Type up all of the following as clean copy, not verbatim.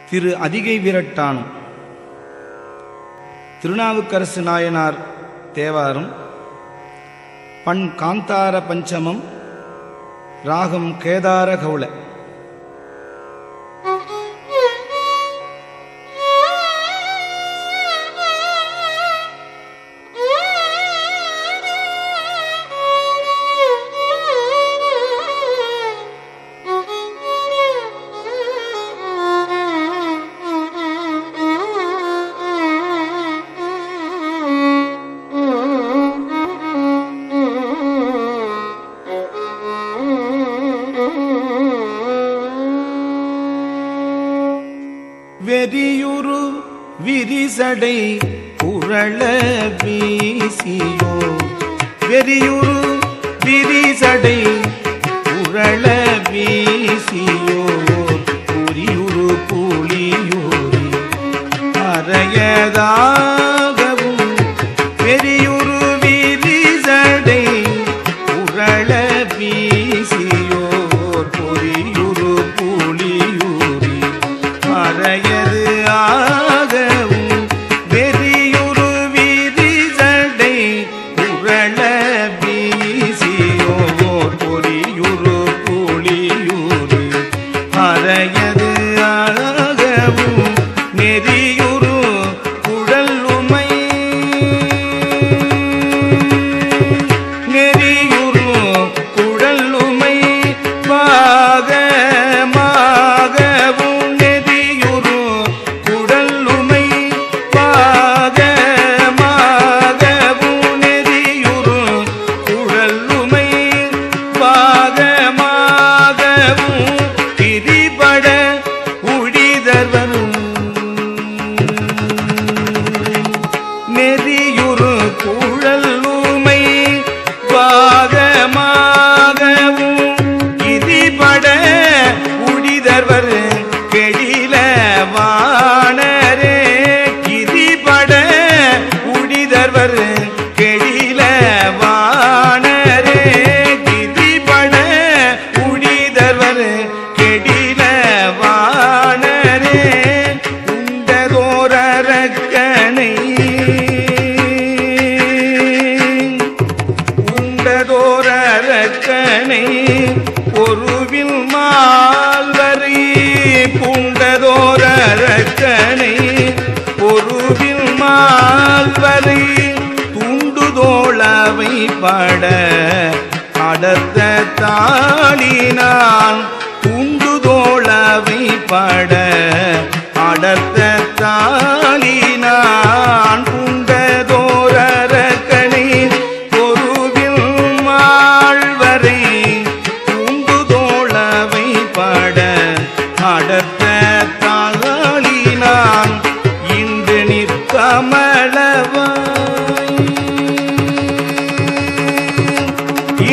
திரு அதிகை விரட்டான் திருநாவுக்கரசு நாயனார் தேவாரம். பண் காந்தார பஞ்சமம், ராகம் கேதார கௌள. வெறியுரு விரிசடை புரள வீசியோ, வெறியுரு விரிசடை புரள வீசியோ, புரியுரு புலியூரி அறையதாகவும், வெறியுரு விரிசடை புரள வீசியோ, புரியுரு புலியூரி அறையது ஆகவும், வெறியுரு விரிசடை புரள வீசியோர் பொறியுரு புலியூரி அறையது ஆகவும், நெறியுரு குழலுமை, நெறியுரு குழலுமை பாகமாகவும், நெறியுரு குழலுமை பாகமாகவும், நெறியுரு குழலுமை பாகமாகவும், திரிபட உழிதர்வரும், நெறியுரு குழலுமை பாகமாகவும், திரிபட உழிதர்வர் கெடில வாணரே, கிரிபட உழிதர்வர் கெடில வாணரே, கிரிபட உழிதர்வர் கெடில வாணரே, உண்டதோரக்கனை, உண்டதோரக்கனை ஒருவில் மால்வரை, பூண்டதோரக்கனை ஒருவில் மால்வரை, துண்டுதோளவை பட அடர்த்த தாளினான், துண்டுதோளவை பட அடர்த்த தாளினான், உண்டதோரக்கனை ஒருவில் மால்வரை, துண்டுதோளவை பட அடர்த்த தாளினான், இன்று நிற்கமலவாய்,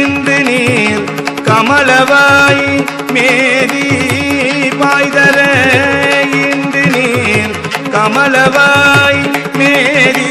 இன்று நீர் கமலவாய் மேரி பாய்தர, இன்று நீர் கமலவாய் மேரி